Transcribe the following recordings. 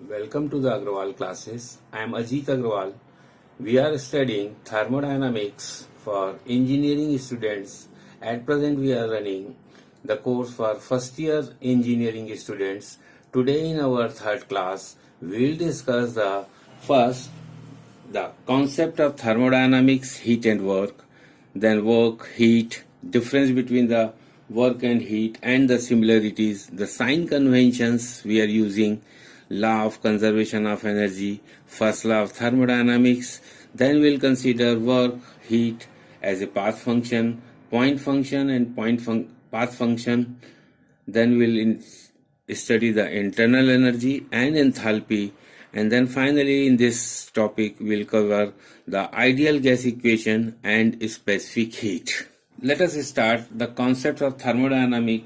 Welcome to the Agrawal classes. I am Ajit Agrawal. We are studying thermodynamics for engineering students. At present we are running the course for first year engineering students. Today in our third class we will discuss the concept of thermodynamics, heat and work, then work, heat, difference between the work and heat and the similarities, the sign conventions we are using, law of conservation of energy, first law of thermodynamics. Then we'll consider work, heat as a path function, point function and path function. Then we'll study the internal energy and enthalpy. And then finally in this topic we'll cover the ideal gas equation and specific heat. Let us start the concept of thermodynamic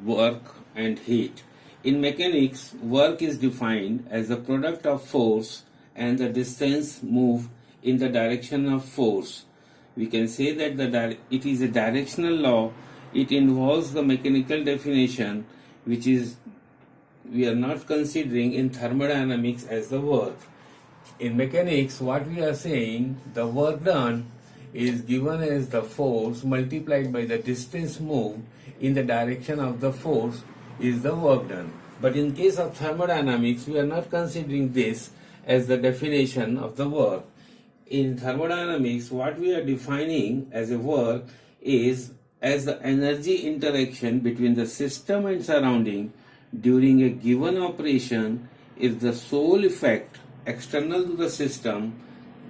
work and heat. In mechanics, work is defined as the product of force and the distance moved in the direction of force. We can say that it is a directional law. It involves the mechanical definition which is we are not considering in thermodynamics as the work. In mechanics, what we are saying, the work done is given as the force multiplied by the distance moved in the direction of the force is the work done. But in case of thermodynamics, we are not considering this as the definition of the work. In thermodynamics, what we are defining as a work is as the energy interaction between the system and surrounding during a given operation if the sole effect external to the system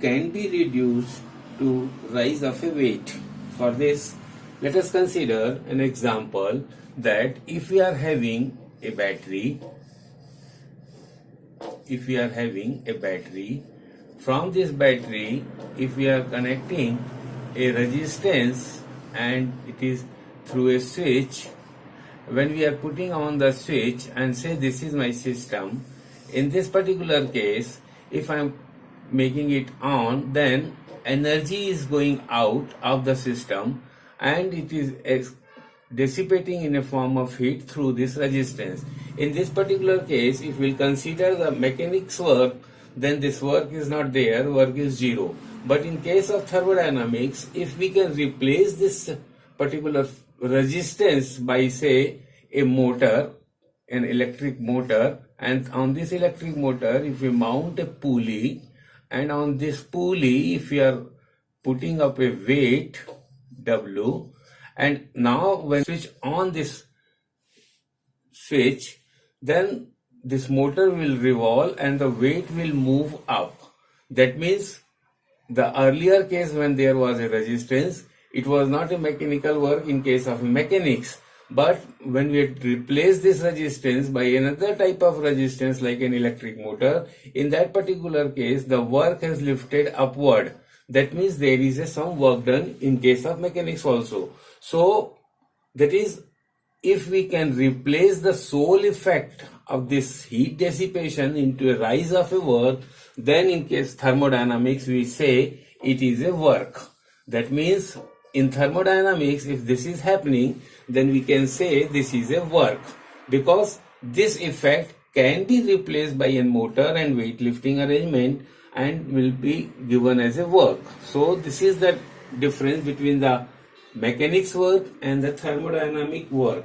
can be reduced to rise of a weight. For this, let us consider an example that if we are having a battery, from this battery, if we are connecting a resistance and it is through a switch, when we are putting on the switch and say this is my system, in this particular case, if I am making it on, then energy is going out of the system and it is dissipating in a form of heat through this resistance. In this particular case, if we consider the mechanics work, then this work is not there, work is zero. But in case of thermodynamics, if we can replace this particular resistance by say a motor, an electric motor, and on this electric motor if we mount a pulley, and on this pulley if we are putting up a weight W, and now when we switch on this switch, then this motor will revolve and the weight will move up. That means the earlier case when there was a resistance, it was not a mechanical work in case of mechanics. But when we replace this resistance by another type of resistance like an electric motor, in that particular case the work has lifted upward. That means there is some work done in case of mechanics also. So that is, if we can replace the sole effect of this heat dissipation into a rise of a work, then in case thermodynamics we say it is a work. That means in thermodynamics, if this is happening, then we can say this is a work, because this effect can be replaced by a motor and weightlifting arrangement and will be given as a work. So this is the difference between the mechanics work and the thermodynamic work.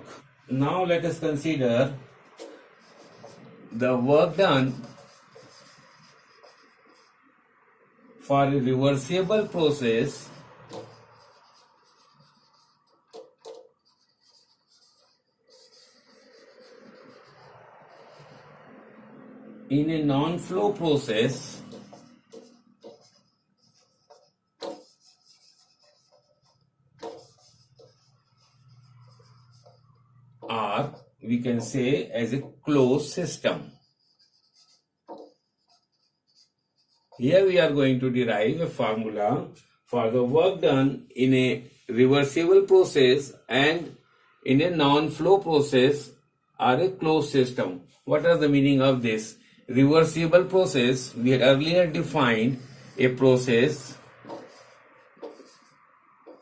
Now let us consider the work done for a reversible process in a non-flow process or we can say as a closed system. Here we are going to derive a formula for the work done in a reversible process and in a non-flow process or a closed system. What are the meaning of this? Reversible process, we had earlier defined a process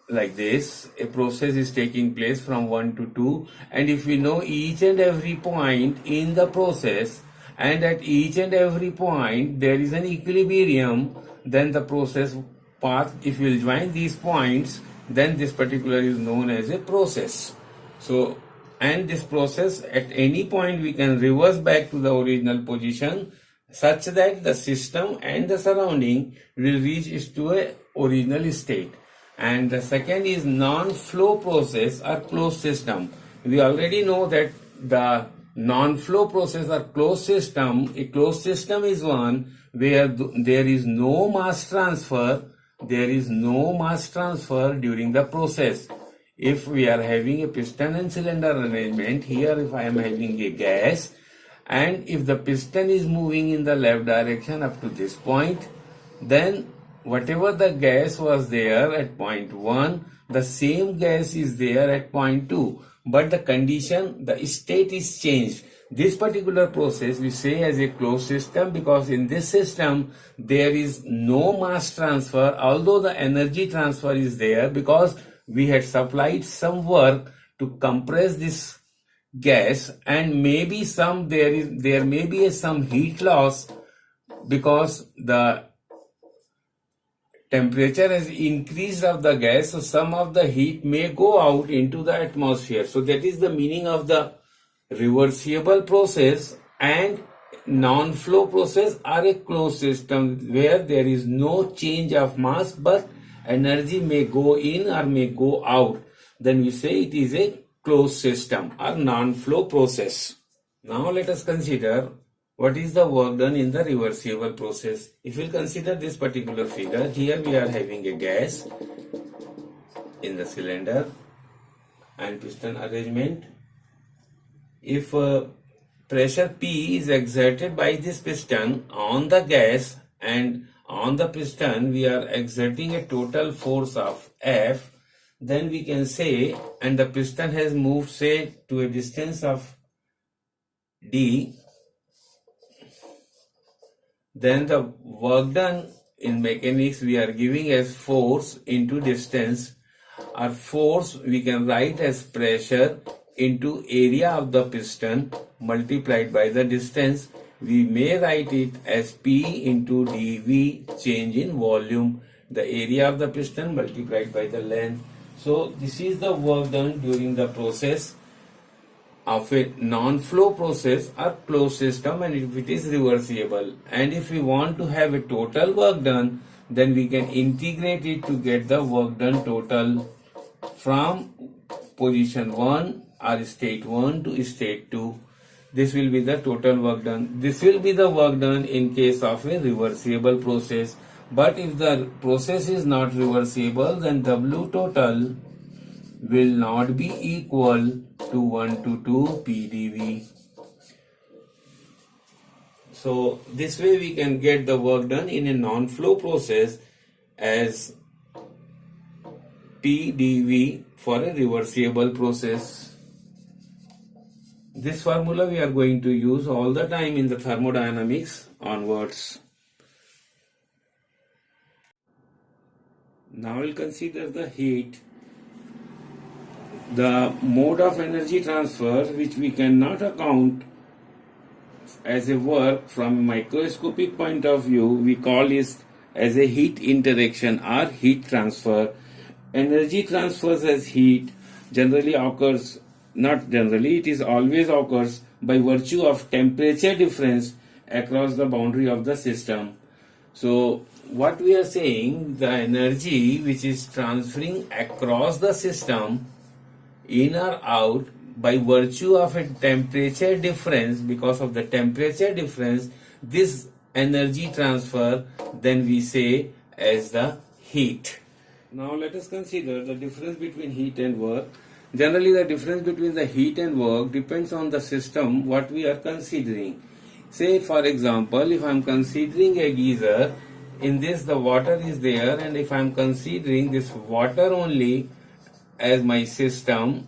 like this. A process is taking place from 1 to 2, and if we know each and every point in the process and at each and every point there is an equilibrium, then the process path, if you will join these points, then this particular is known as a process. So, and this process at any point we can reverse back to the original position such that the system and the surrounding will reach to a original state. And the second is non-flow process or closed system. We already know that the non-flow process or closed system, a closed system is one where there is no mass transfer, during the process. If we are having a piston and cylinder arrangement, here if I am having a gas, and if the piston is moving in the left direction up to this point, then whatever the gas was there at point 1, the same gas is there at point 2. But the condition, the state is changed. This particular process we say as a closed system because in this system there is no mass transfer, although the energy transfer is there because we had supplied some work to compress this gas, and maybe there may be some heat loss because the temperature has increased of the gas, so some of the heat may go out into the atmosphere. So that is the meaning of the reversible process and non-flow process are a closed system where there is no change of mass but energy may go in or may go out. Then we say it is a closed system or non-flow process. Now let us consider what is the work done in the reversible process. If we consider this particular figure, here we are having a gas in the cylinder and piston arrangement. If pressure P is exerted by this piston on the gas and on the piston we are exerting a total force of F, then we can say, and the piston has moved say to a distance of D, then the work done in mechanics we are giving as force into distance, or force we can write as pressure into area of the piston multiplied by the distance. We may write it as P into dV, change in volume, the area of the piston multiplied by the length. So this is the work done during the process of a non-flow process or closed system, and if it is reversible. And if we want to have a total work done, then we can integrate it to get the work done total from position 1 or state 1 to state 2. This will be the total work done. This will be the work done in case of a reversible process. But if the process is not reversible, then W total will not be equal to 1 to 2 PdV. So this way we can get the work done in a non-flow process as PdV for a reversible process. This formula we are going to use all the time in the thermodynamics onwards. Now we'll consider the heat, the mode of energy transfer which we cannot account as a work from a microscopic point of view. We call it as a heat interaction or heat transfer. Energy transfers as heat generally occurs, not generally, it is always occurs by virtue of temperature difference across the boundary of the system. So what we are saying, the energy which is transferring across the system in or out by virtue of a temperature difference, because of the temperature difference, this energy transfer then we say as the heat. Now let us consider the difference between heat and work. Generally the difference between the heat and work depends on the system what we are considering. Say for example, if I am considering a geyser, in this the water is there, and if I am considering this water only as my system,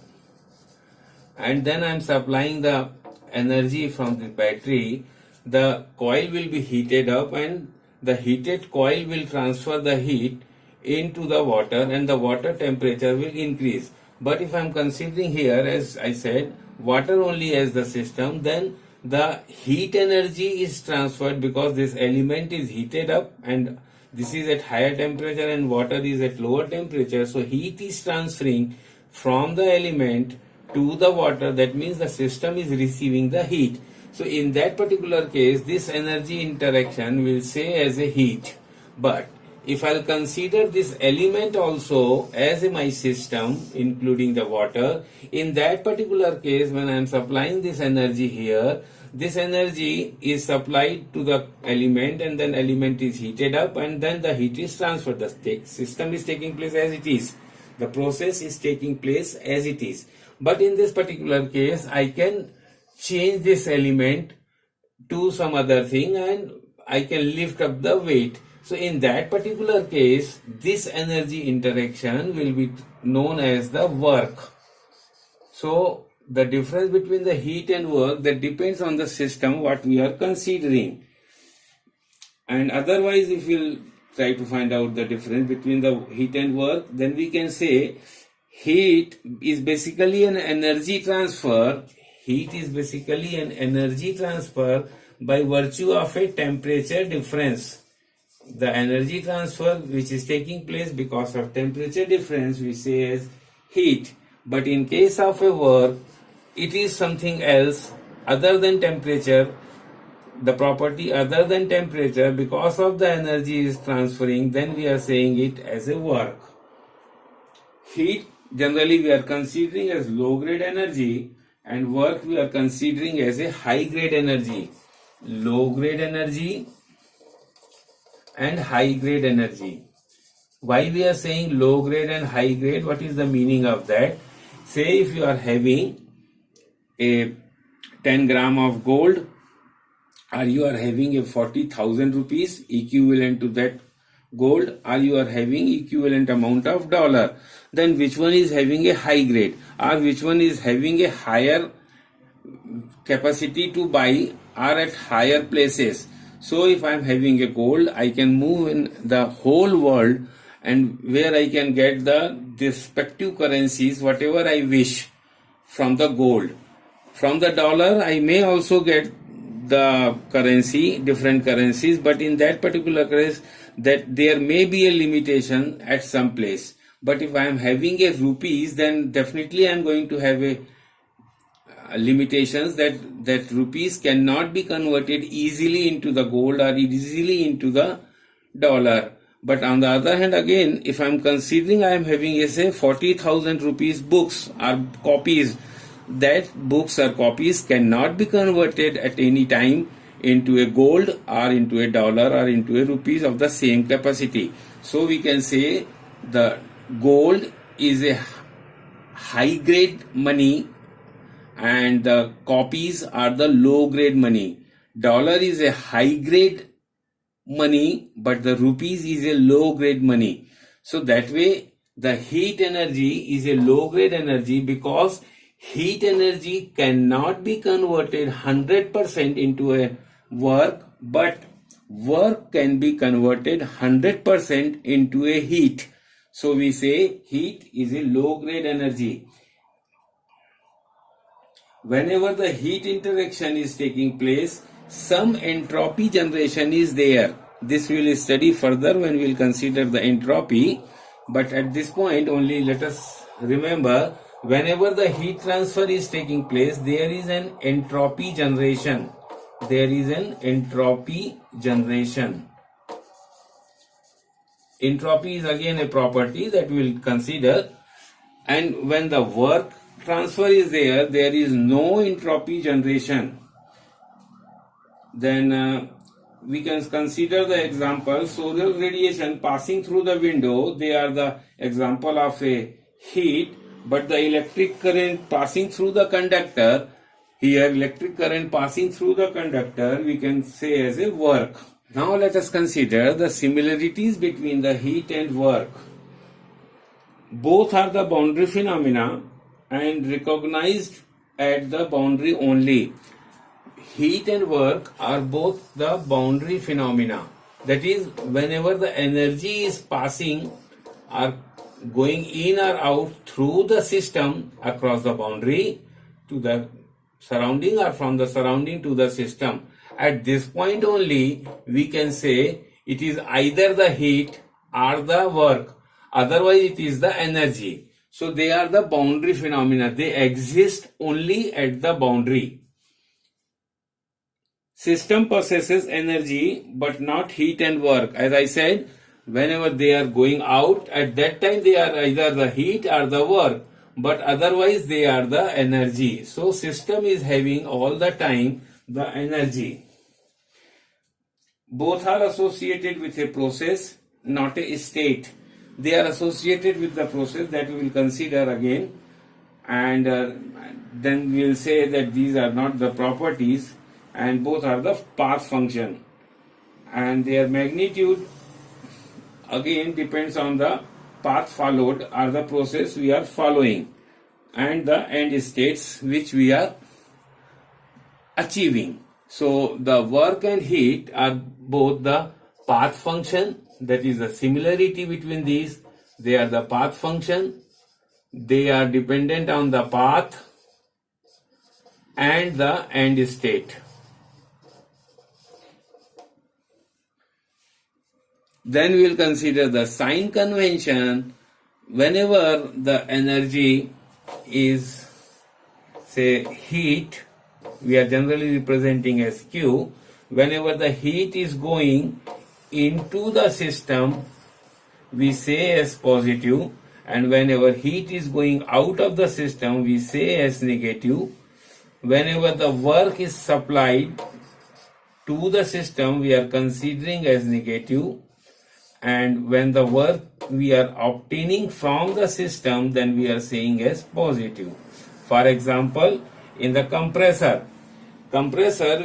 and then I am supplying the energy from the battery, the coil will be heated up and the heated coil will transfer the heat into the water and the water temperature will increase. But if I am considering here, as I said, water only as the system, then the heat energy is transferred because this element is heated up and this is at higher temperature and water is at lower temperature. So heat is transferring from the element to the water. That means the system is receiving the heat. So in that particular case, this energy interaction will say as a heat. But if I'll consider this element also as my system, including the water, in that particular case, when I am supplying this energy here, this energy is supplied to the element and then element is heated up and then the heat is transferred. The system is taking place as it is. The process is taking place as it is. But in this particular case, I can change this element to some other thing and I can lift up the weight. So in that particular case, this energy interaction will be known as the work. So the difference between the heat and work, that depends on the system what we are considering. And otherwise, if we'll try to find out the difference between the heat and work, then we can say heat is basically an energy transfer. Heat is basically an energy transfer by virtue of a temperature difference. The energy transfer which is taking place because of temperature difference we say as heat. But in case of a work, it is something else other than temperature, the property other than temperature. Because of the energy is transferring, then we are saying it as a work. Heat generally we are considering as low grade energy and work we are considering as a high grade energy. Low grade energy and high grade energy. Why we are saying low grade and high grade? What is the meaning of that? Say if you are having a 10 gram of gold or you are having a 40,000 rupees equivalent to that gold or you are having equivalent amount of dollar, then which one is having a high grade or which one is having a higher capacity to buy or at higher places? So if I am having a gold, I can move in the whole world and where I can get the respective currencies whatever I wish from the gold. From the dollar I may also get the currency, different currencies, but in that particular case that there may be a limitation at some place. But if I am having a rupees, then definitely I am going to have a limitations that rupees cannot be converted easily into the gold or easily into the dollar. But on the other hand, again, if I am considering I am having say 40,000 rupees books or copies, that books or copies cannot be converted at any time into a gold or into a dollar or into a rupees of the same capacity. So we can say the gold is a high grade money and the copies are the low grade money. Dollar is a high grade money, but the rupees is a low grade money. So that way the heat energy is a low grade energy because heat energy cannot be converted 100% into a work, but work can be converted 100% into a heat. So we say heat is a low grade energy. Whenever the heat interaction is taking place, some entropy generation is there. This we will study further when we will consider the entropy. But at this point only let us remember, whenever the heat transfer is taking place, there is an entropy generation. There is an entropy generation. Entropy is again a property that we will consider. And when the work transfer is there, there is no entropy generation. Then we can consider the example solar radiation passing through the window. They are the example of a heat, but the electric current passing through the conductor, here electric current passing through the conductor we can say as a work. Now let us consider the similarities between the heat and work. Both are the boundary phenomena and recognized at the boundary only. Heat and work are both the boundary phenomena. That is, whenever the energy is passing or going in or out through the system across the boundary to the surrounding or from the surrounding to the system. At this point only we can say it is either the heat or the work, otherwise it is the energy. So they are the boundary phenomena, they exist only at the boundary. System possesses energy but not heat and work. As I said, whenever they are going out, at that time they are either the heat or the work, but otherwise they are the energy. So system is having all the time the energy. Both are associated with a process, not a state. They are associated with the process that we will consider again, and then we will say that these are not the properties, and both are the path function, and their magnitude again depends on the path followed or the process we are following and the end states which we are achieving. So the work and heat are both the path function, that is the similarity between these. They are the path function, they are dependent on the path and the end state. Then we will consider the sign convention. Whenever the energy is, say, heat, we are generally representing as Q. Whenever the heat is going into the system, we say as positive, and whenever heat is going out of the system, we say as negative. Whenever the work is supplied to the system, we are considering as negative, and when the work we are obtaining from the system, then we are saying as positive. For example, in the compressor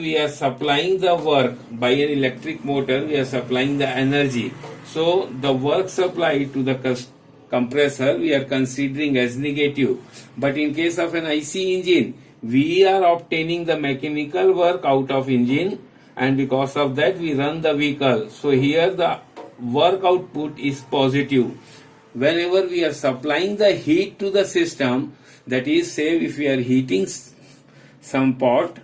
we are supplying the work by an electric motor, we are supplying the energy. So the work supplied to the compressor we are considering as negative. But in case of an IC engine, we are obtaining the mechanical work out of engine, and because of that we run the vehicle. So here the work output is positive. Whenever we are supplying the heat to the system, that is, say if we are heating some pot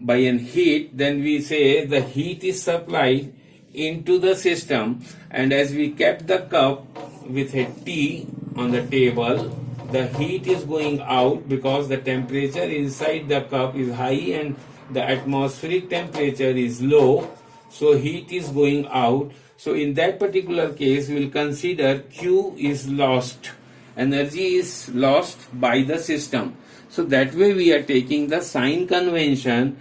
by an heat, then we say the heat is supplied into the system, and as we kept the cup with a T on the table, the heat is going out because the temperature inside the cup is high and the atmospheric temperature is low, so heat is going out. So in that particular case, we will consider Q is lost. Energy is lost by the system. So that way we are taking the sign convention.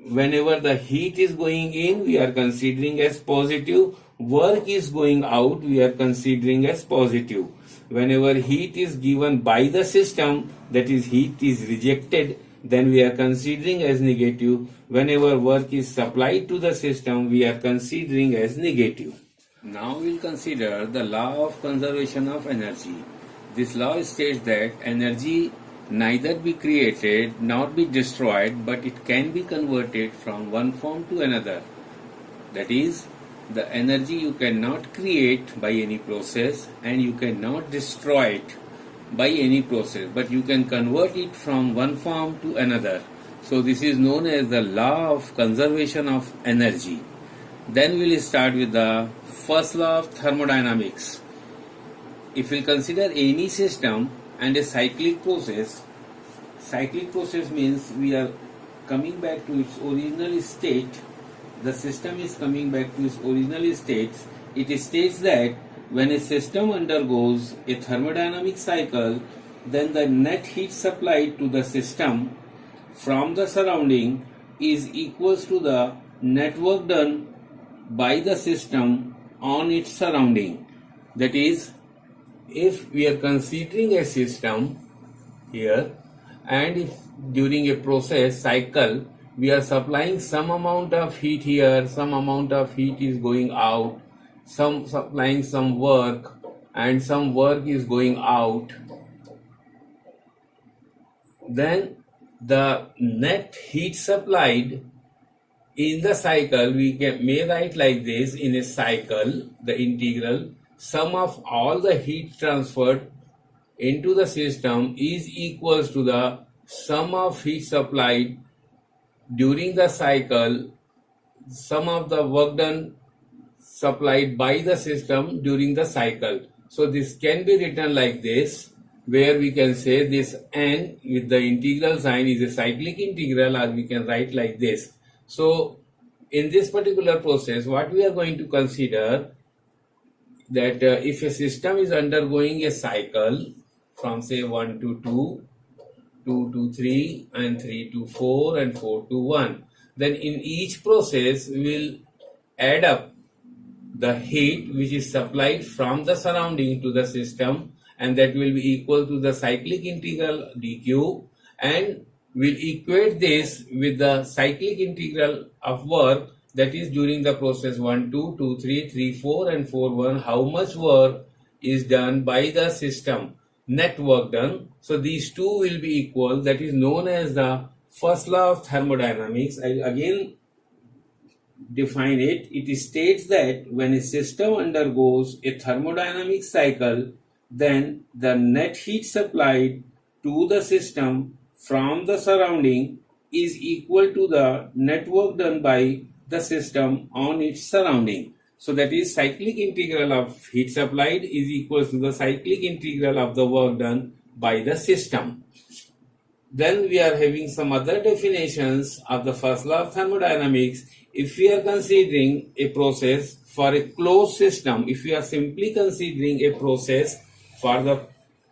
Whenever the heat is going in, we are considering as positive. Work is going out, we are considering as positive. Whenever heat is given by the system, that is heat is rejected, then we are considering as negative. Whenever work is supplied to the system, we are considering as negative. Now we will consider the law of conservation of energy. This law states that energy neither be created nor be destroyed, but it can be converted from one form to another. That is, the energy you cannot create by any process and you cannot destroy it by any process, but you can convert it from one form to another. So this is known as the law of conservation of energy. Then we will start with the first law of thermodynamics. If we consider any system and a cyclic process means we are coming back to its original state. The system is coming back to its original state. It states that when a system undergoes a thermodynamic cycle, then the net heat supplied to the system from the surrounding is equals to the net work done by the system on its surrounding. That is, if we are considering a system here, and if during a process cycle we are supplying some amount of heat here, some amount of heat is going out, some supplying some work, and some work is going out, then the net heat supplied in the cycle may write like this: in a cycle, the integral sum of all the heat transferred into the system is equals to the sum of heat supplied during the cycle, sum of the work done supplied by the system during the cycle. So this can be written like this, where we can say this n with the integral sign is a cyclic integral, or we can write like this. So in this particular process, what we are going to consider that if a system is undergoing a cycle from say 1 to 2, 2 to 3, and 3 to 4, and 4 to 1, then in each process we will add up the heat which is supplied from the surrounding to the system, and that will be equal to the cyclic integral dq, and we'll equate this with the cyclic integral of work, that is during the process 1 2 2 3 3 4 and 4 1, how much work is done by the system, net work done. So these two will be equal. That is known as the first law of thermodynamics. I again define it. It states that when a system undergoes a thermodynamic cycle, then the net heat supplied to the system from the surrounding is equal to the net work done by the system on its surrounding. So that is cyclic integral of heat supplied is equal to the cyclic integral of the work done by the system. Then we are having some other definitions of the first law of thermodynamics. If we are considering a process for a closed system, if we are simply considering a process for the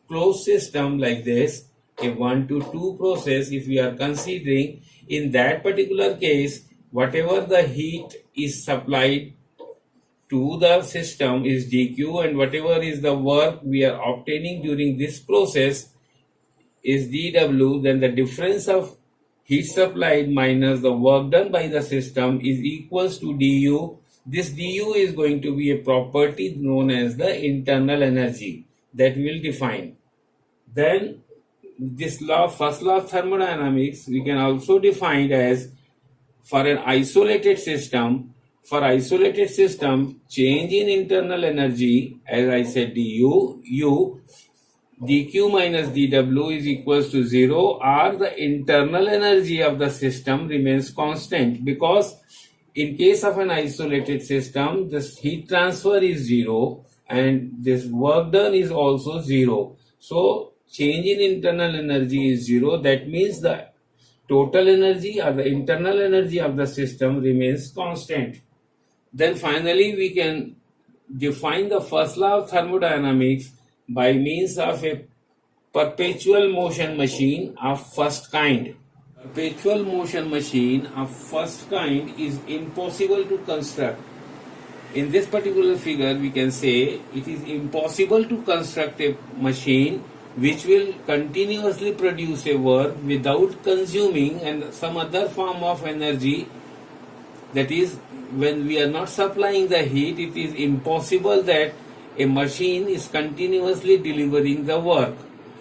closed system like this, a 1 to 2 process, if we are considering, in that particular case, whatever the heat is supplied to the system is dq, and whatever is the work we are obtaining during this process is dW, then the difference of heat supplied minus the work done by the system is equals to du. This du is going to be a property known as the internal energy that we will define. Then this law, first law of thermodynamics, we can also define as for an isolated system. For isolated system, change in internal energy, as I said, du, u, dq minus dw is equals to 0, or the internal energy of the system remains constant, because in case of an isolated system, this heat transfer is 0 and this work done is also 0. So change in internal energy is 0. That means the total energy or the internal energy of the system remains constant. Then finally we can define the first law of thermodynamics by means of a perpetual motion machine of first kind. Perpetual motion machine of first kind is impossible to construct. In this particular figure, we can say it is impossible to construct a machine which will continuously produce a work without consuming and some other form of energy. That is, when we are not supplying the heat, it is impossible that a machine is continuously delivering the work.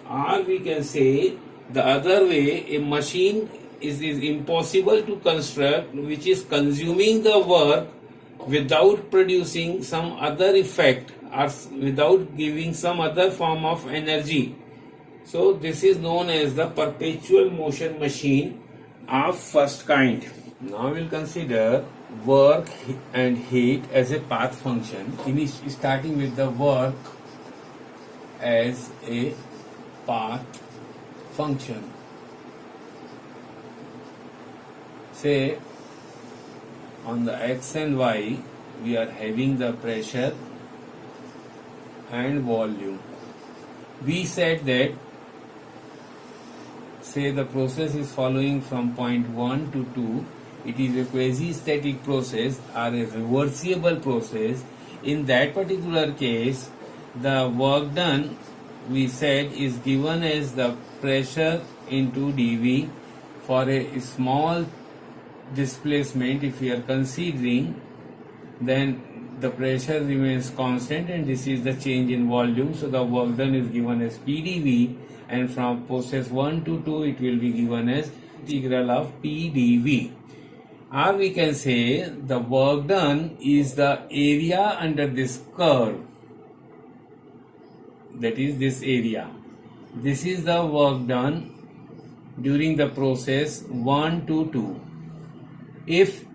Or we can say the other way, a machine is impossible to construct which is consuming the work without producing some other effect or without giving some other form of energy. So this is known as the perpetual motion machine of first kind. Now we'll consider work and heat as a path function, starting with the work as a path function. Say on the x and y we are having the pressure and volume. We said that say the process is following from point 1 to 2. It is a quasi-static process or a reversible process. In that particular case, the work done, we said, is given as the pressure into dV. For a small displacement, if we are considering, then the pressure remains constant and this is the change in volume. So the work done is given as pdV, and from process 1 to 2 it will be given as integral of pdV. Or we can say the work done is the area under this curve, that is this area. This is the work done during the process 1 to 2. If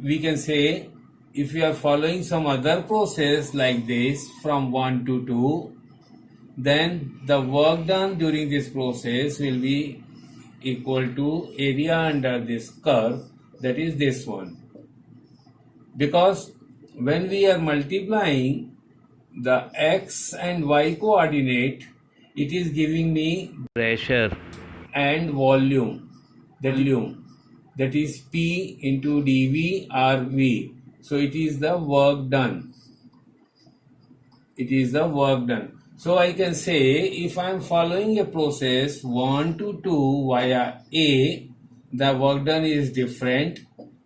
we can say, if we are following some other process like this from 1 to 2, then the work done during this process will be equal to area under this curve, that is this one. Because when we are multiplying the x and y coordinate, it is giving me pressure and volume, that is P into dV or V. So it is the work done. So I can say, if I am following a process 1 to 2 via A, the work done is different.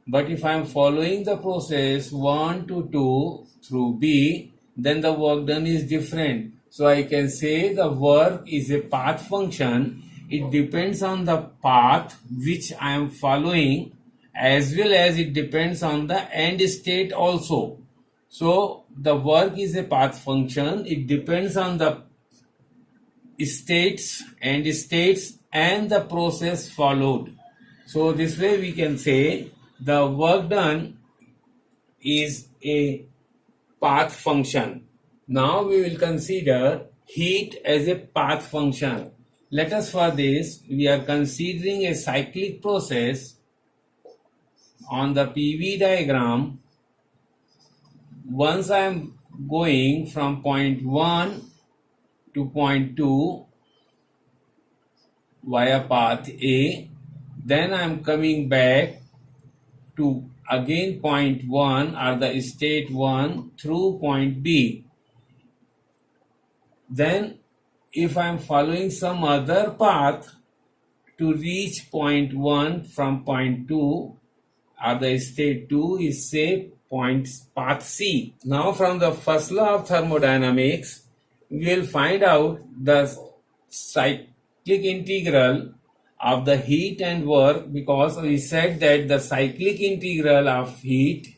But if I am following the process 1 to 2 through B, then the work done is different. So I can say the work is a path function. It depends on the path which I am following, as well as it depends on the end state also. So the work is a path function. It depends on the states and the process followed. So this way we can say the work done is a path function. Now we will consider heat as a path function. Let us, for this, we are considering a cyclic process. On the PV diagram, once I am going from point 1 to point 2 via path A, then I am coming back to again point 1 or the state 1 through point B. Then if I am following some other path to reach point 1 from point 2 or the state 2 is, say, path C. Now from the first law of thermodynamics, we will find out the cyclic integral of the heat and work, because we said that the cyclic integral of heat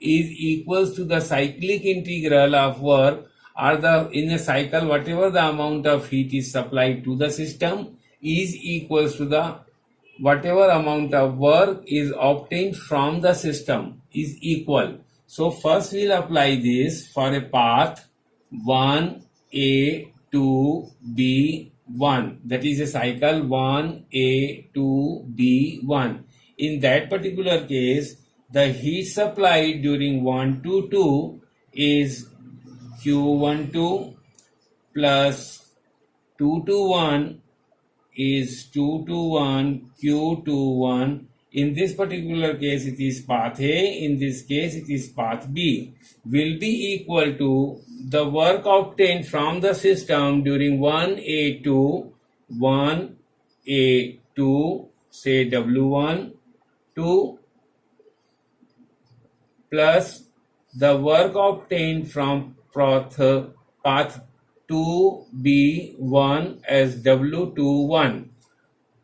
is equals to the cyclic integral of work, or in a cycle whatever the amount of heat is supplied to the system is equals to the whatever amount of work is obtained from the system is equal. So first we will apply this for a path 1A 2B1, that is a cycle 1A 2B1. In that particular case, the heat supplied during 1 to 2 is Q12 plus 2 to 1 is 2 to 1 Q21. In this particular case it is path A, in this case it is path B, will be equal to the work obtained from the system during 1A2, say W1, 2 plus the work obtained from path 2B1 as W21.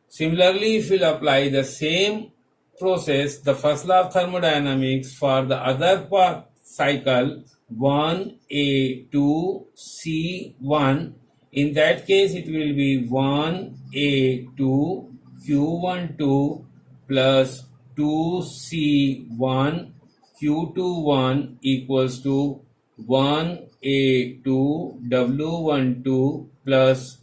Similarly, if we will apply the same process, the first law of thermodynamics, for the other path cycle 1A2C1, in that case it will be 1A2 Q12 plus 2C1 Q21 equals to 1A2 W12 plus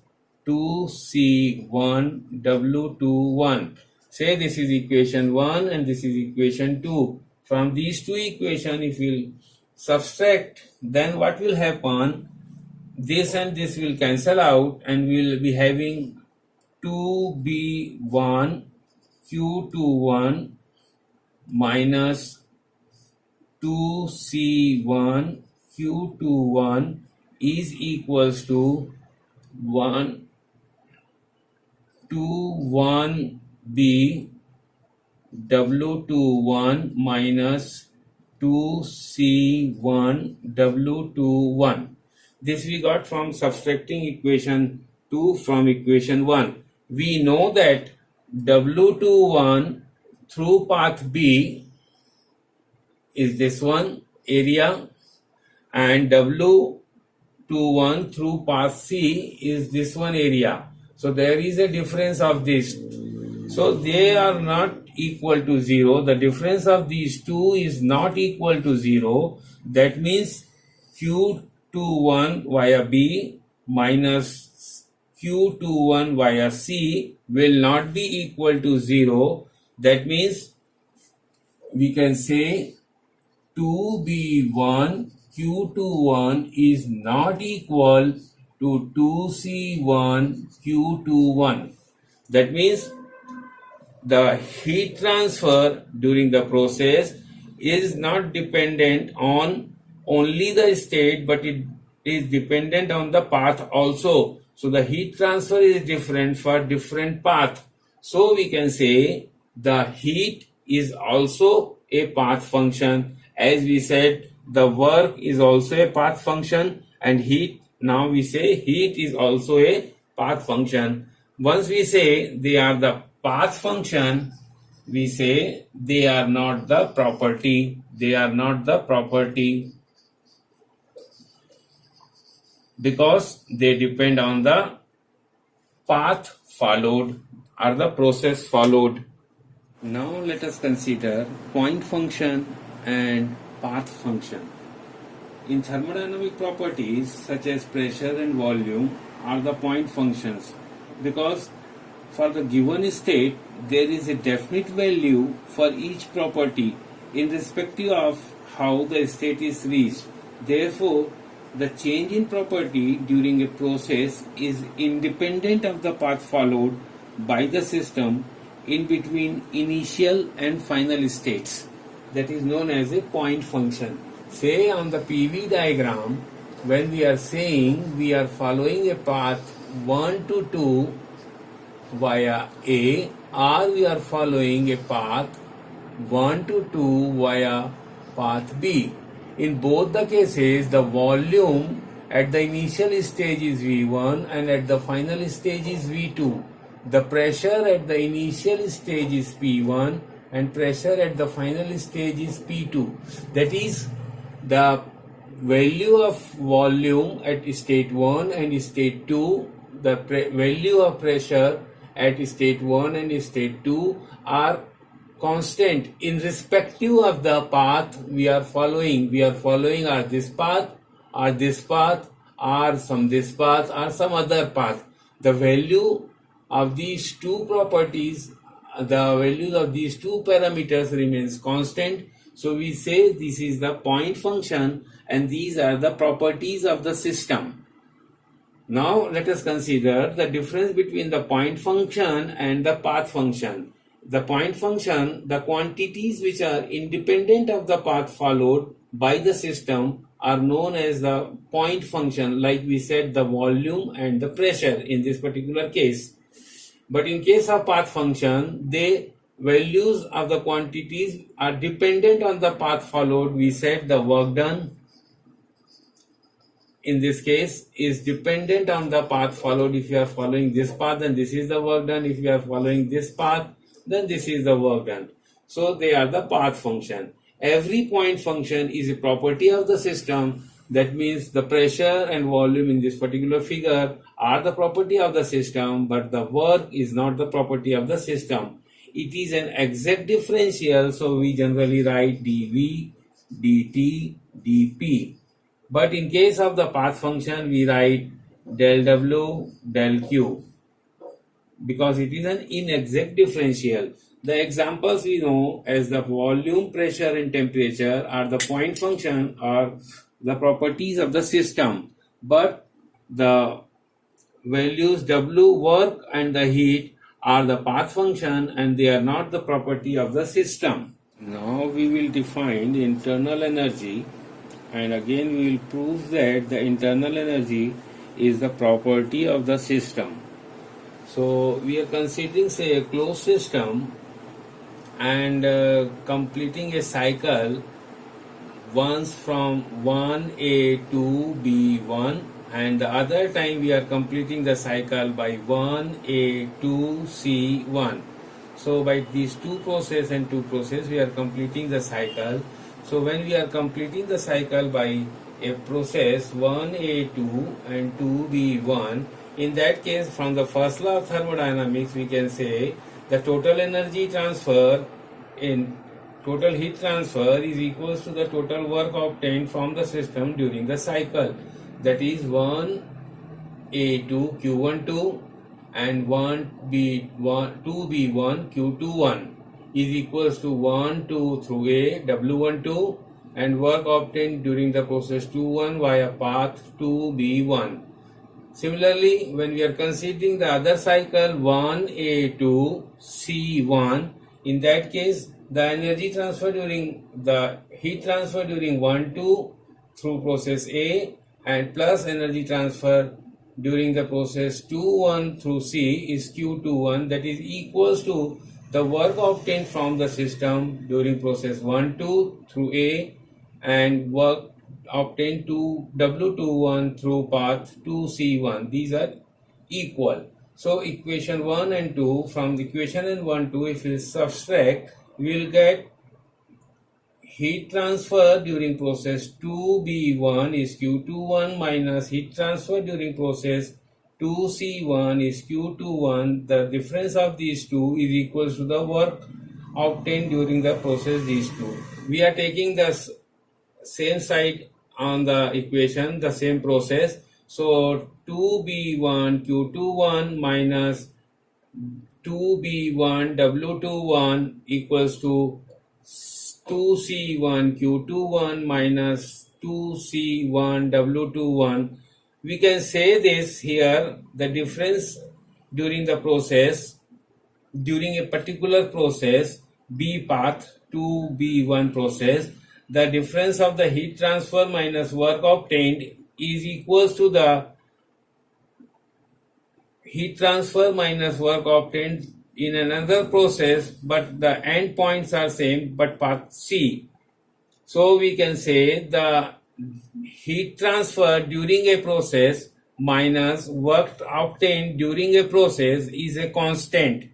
2C1 W21. Say this is equation 1 and this is equation 2. From these two equations, if we will subtract, then what will happen? This and this will cancel out and we will be having 2B1 Q21 minus 2C1 Q21 is equals to 1B W21 minus 2C1 W21. This we got from subtracting equation 2 from equation 1. We know that W21 through path B is this one area, and W21 through path C is this one area. So there is a difference of this. So they are not equal to 0. The difference of these two is not equal to 0. That means Q21 via B minus Q21 via C will not be equal to 0. That means we can say 2B1 Q21 is not equal to 2C1 Q21. That means the heat transfer during the process is not dependent on only the state, but it is dependent on the path also. So the heat transfer is different for different path. So we can say the heat is also a path function. As we said, the work is also a path function, and heat, now we say heat is also a path function. Once we say they are the path function, we say they are not the property. They are not the property because they depend on the path followed or the process followed. Now let us consider point function and path function. In thermodynamic properties such as pressure and volume are the point functions because for the given state there is a definite value for each property irrespective of how the state is reached. Therefore, the change in property during a process is independent of the path followed by the system in between initial and final states. That is known as a point function. Say on the PV diagram, when we are saying we are following a path 1 to 2 via A, or we are following a path 1 to 2 via path B. In both the cases, the volume at the initial stage is V1 and at the final stage is V2. The pressure at the initial stage is P1 and pressure at the final stage is P2. That is, the value of volume at state 1 and state 2, the value of pressure at state 1 and state 2 are constant in respective of the path we are following. We are following or this path or this path or this path or some other path. The value of these two properties, the values of these two parameters remains constant. So we say this is the point function and these are the properties of the system. Now let us consider the difference between the point function and the path function. The point function, the quantities which are independent of the path followed by the system are known as the point function, like we said, the volume and the pressure in this particular case. But in case of path function, the values of the quantities are dependent on the path followed. We said the work done in this case is dependent on the path followed. If you are following this path, then this is the work done. If you are following this path, then this is the work done. So they are the path function. Every point function is a property of the system. That means the pressure and volume in this particular figure are the property of the system, but the work is not the property of the system. It is an exact differential, so we generally write dV, dt, dP. But in case of the path function, we write del W, del Q, because it is an inexact differential. The examples we know as the volume, pressure and temperature are the point function or the properties of the system, but the values W, work and the heat are the path function and they are not the property of the system. Now we will define the internal energy, and again we will prove that the internal energy is the property of the system. So we are considering, say, a closed system and completing a cycle once from 1A to B1, and the other time we are completing the cycle by 1A to C1. So by these two process and two process we are completing the cycle. So when we are completing the cycle by a process 1A2 and 2B1, In that case, from the first law of thermodynamics, we can say the total energy transfer in total heat transfer is equals to the total work obtained from the system during the cycle. That is 1A2 Q12 and 1B1 2B1 Q21 is equals to 1 2 through A W12 and work obtained during the process 2-1 via path 2B1. Similarly, when we are considering the other cycle 1A2 C1, in that case the energy transfer during the heat transfer during 1-2 through process A and plus energy transfer during the process 2-1 through C is Q21, that is equals to the work obtained from the system during process 1-2 through A and work obtained to W21 through path 2C1. These are equal. So equation 1 and 2, from the equation 1 2, if we subtract, we will get heat transfer during process 2B1 is Q21 minus heat transfer during process 2C1 is Q21. The difference of these two is equal to the work obtained during the process these two. We are taking the same side on the equation, the same process. So 2B1 Q21 minus 2B1 W21 equals to 2C1 Q21 minus 2C1 W21. We can say this here, the difference during the process, during a particular process, B path to B1 process, the difference of the heat transfer minus work obtained is equals to the heat transfer minus work obtained in another process, but the end points are same but path C. So we can say the heat transfer during a process minus work obtained during a process is a constant.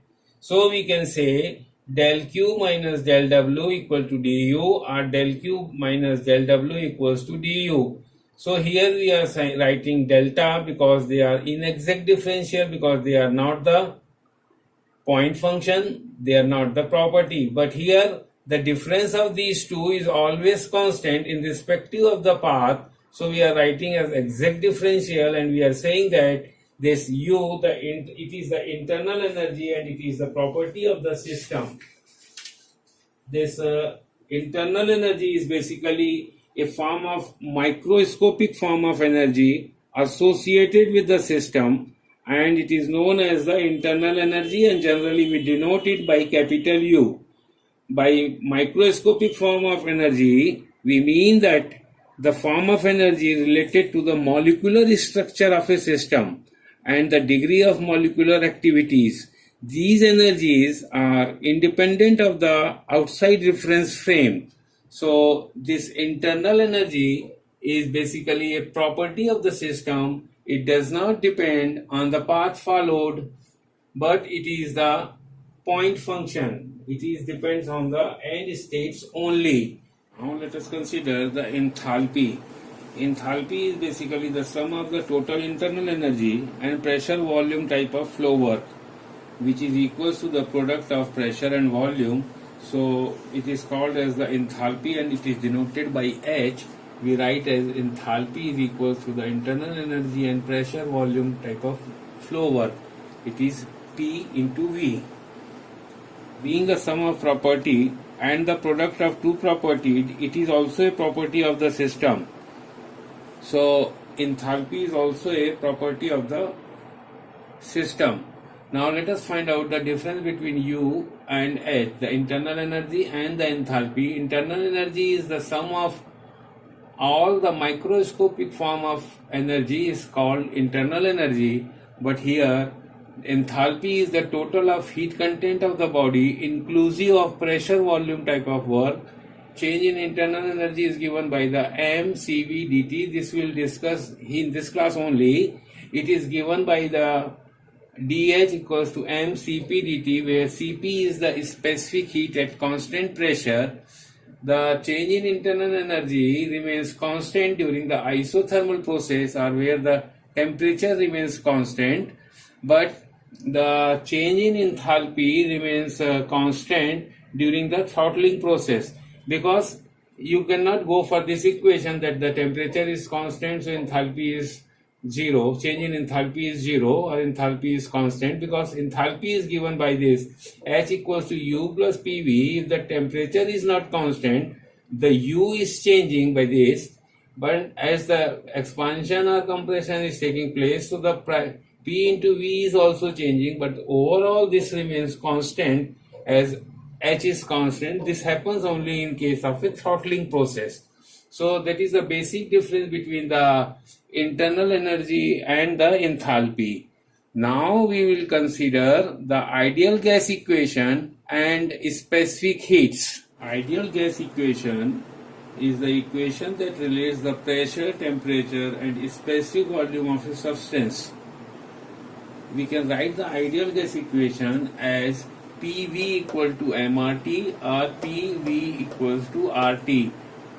So we can say del Q minus del W equal to du or del Q minus del W equals to du. So here we are writing delta because they are inexact differential, because they are not the point function, they are not the property. But here the difference of these two is always constant in respective of the path. So we are writing as exact differential, and we are saying that this U, it is the internal energy and it is the property of the system. This internal energy is basically a form of microscopic form of energy associated with the system, and it is known as the internal energy, and generally we denote it by capital U. By microscopic form of energy, we mean that the form of energy related to the molecular structure of a system and the degree of molecular activities. These energies are independent of the outside reference frame. So this internal energy is basically a property of the system. It does not depend on the path followed, but it is the point function. It depends on the end states only. Now let us consider the enthalpy. Enthalpy is basically the sum of the total internal energy and pressure volume type of flow work, which is equals to the product of pressure and volume. So it is called as the enthalpy, and it is denoted by H. We write as enthalpy is equals to the internal energy and pressure volume type of flow work. It is P into V. Being a sum of property and the product of two properties, it is also a property of the system. So enthalpy is also a property of the system. Now let us find out the difference between U and H, the internal energy and the enthalpy. Internal energy is the sum of all the microscopic form of energy is called internal energy, but here enthalpy is the total of heat content of the body inclusive of pressure volume type of work. Change in internal energy is given by the mCv dt. This we will discuss in this class only. It is given by the dH equals to mCp dt, where Cp is the specific heat at constant pressure. The change in internal energy remains constant during the isothermal process, or where the temperature remains constant, but the change in enthalpy remains constant during the throttling process, because you cannot go for this equation that the temperature is constant, so enthalpy is zero, change in enthalpy is zero, or enthalpy is constant, because enthalpy is given by this H equals to U plus PV. If the temperature is not constant, the U is changing by this, but as the expansion or compression is taking place, so the P into V is also changing, but overall this remains constant as H is constant. This happens only in case of a throttling process. So that is the basic difference between the internal energy and the enthalpy. Now we will consider the ideal gas equation and specific heats. Ideal gas equation is the equation that relates the pressure, temperature and specific volume of a substance. We can write the ideal gas equation as PV equal to MRT or PV equals to RT,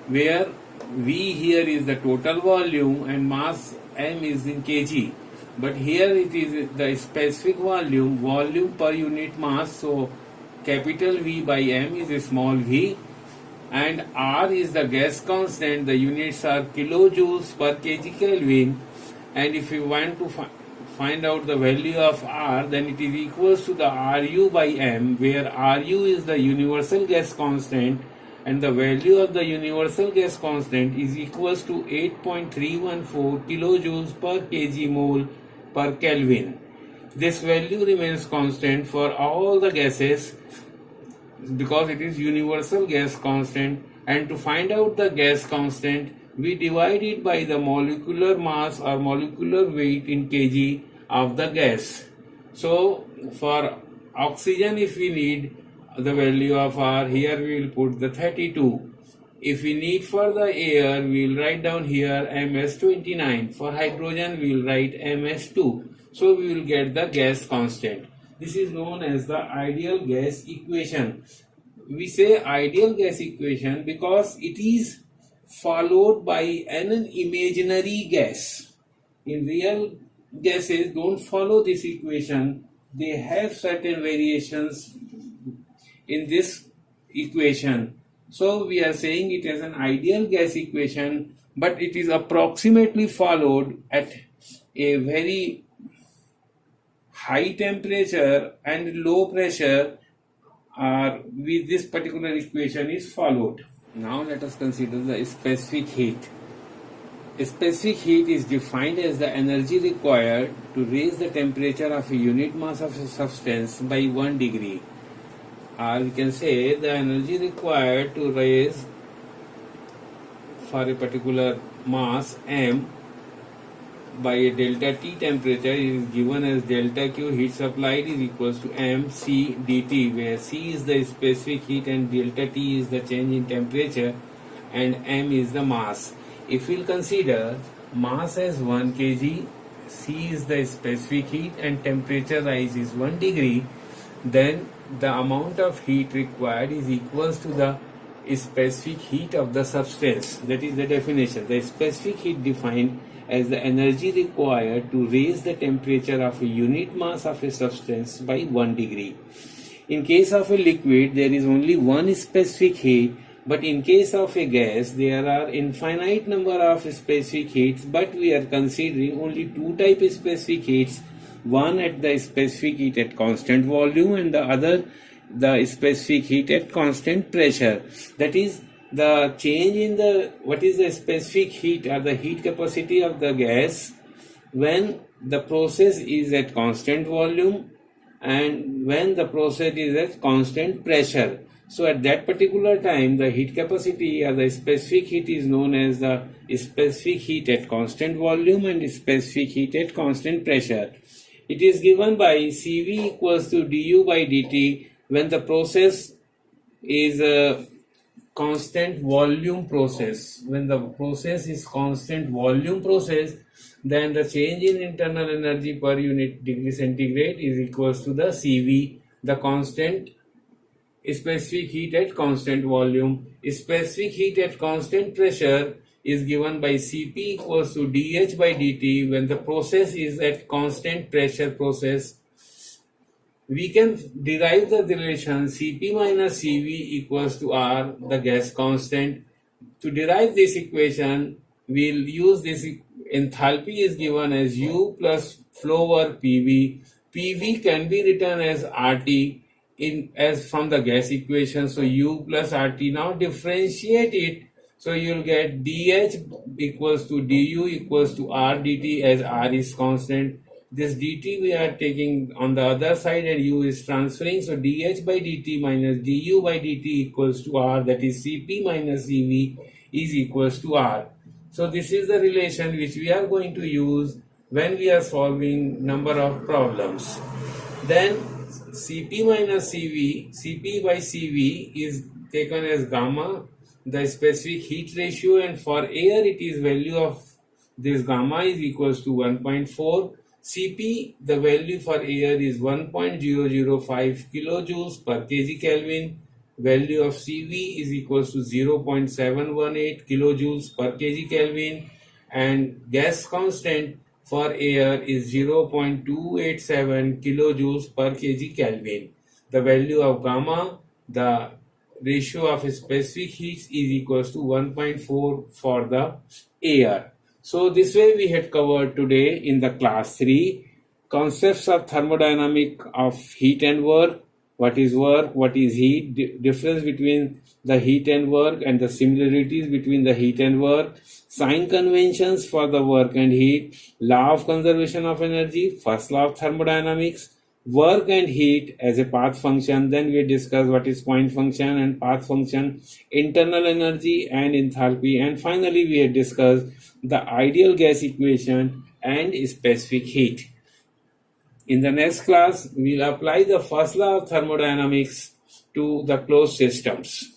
where V here is the total volume and mass M is in kg. But here it is the specific volume per unit mass, so capital V by M is a small v, and R is the gas constant, the units are kilojoules per kg Kelvin, and if you want to find out the value of R, then it is equals to the Ru by M, where Ru is the universal gas constant and the value of the universal gas constant is equals to 8.314 kilojoules per kg mole per Kelvin. This value remains constant for all the gases because it is universal gas constant, and to find out the gas constant we divide it by the molecular mass or molecular weight in kg of the gas. So for oxygen, if we need the value of R, here we will put the 32. If we need for the air, we will write down here MS29. For hydrogen, we will write MS2. So we will get the gas constant. This is known as the ideal gas equation. We say ideal gas equation because it is followed by an imaginary gas. In real gases don't follow this equation. They have certain variations in this equation. So we are saying it as an ideal gas equation, but it is approximately followed at a very high temperature and low pressure, with this particular equation is followed. Now let us consider the specific heat. Specific heat is defined as the energy required to raise the temperature of a unit mass of a substance by 1 degree. Or we can say the energy required to raise for a particular mass m by a delta T temperature is given as delta Q heat supplied is equals to mc dt, where C is the specific heat and delta T is the change in temperature and m is the mass. If we will consider mass as 1 kg, C is the specific heat and temperature rise is 1 degree, then the amount of heat required is equals to the specific heat of the substance. That is the definition. The specific heat defined as the energy required to raise the temperature of a unit mass of a substance by 1 degree. In case of a liquid, there is only one specific heat, but in case of a gas, there are infinite number of specific heats, but we are considering only two type of specific heats, one at the specific heat at constant volume and the other the specific heat at constant pressure. That is the change in the what is the specific heat or the heat capacity of the gas when the process is at constant volume and when the process is at constant pressure. So at that particular time the heat capacity or the specific heat is known as the specific heat at constant volume and specific heat at constant pressure. It is given by Cv equals to du by dt when the process is a constant volume process. When the process is constant volume process, then the change in internal energy per unit degree centigrade is equals to the Cv, the constant specific heat at constant volume. Specific heat at constant pressure is given by Cp equals to dH by dt when the process is at constant pressure process. We can derive the relation Cp minus Cv equals to R, the gas constant. To derive this equation, we'll use this enthalpy is given as U plus flow work PV. PV can be written as RT in as from the gas equation. So U plus RT. Now differentiate it. So you'll get dH equals to du equals to R dt as R is constant. This dt we are taking on the other side and u is transferring. So dH by dt minus du by dt equals to R, that is Cp minus Cv is equals to R. So this is the relation which we are going to use when we are solving number of problems. Then Cp minus Cv, Cp by Cv is taken as gamma, the specific heat ratio, and for air it is value of this gamma is equals to 1.4. Cp, the value for air is 1.005 kilojoules per kg Kelvin. Value of Cv is equals to 0.718 kilojoules per kg Kelvin, and gas constant for air is 0.287 kilojoules per kg Kelvin. The value of gamma, the ratio of specific heat, is equals to 1.4 for the air. So this way we had covered today in the class 3 concepts of thermodynamic of heat and work. What is work, what is heat, difference between the heat and work and the similarities between the heat and work, sign conventions for the work and heat, law of conservation of energy, first law of thermodynamics, work and heat as a path function. Then we discuss what is point function and path function, internal energy and enthalpy, and finally we had discussed the ideal gas equation and specific heat. In the next class, we will apply the first law of thermodynamics to the closed systems.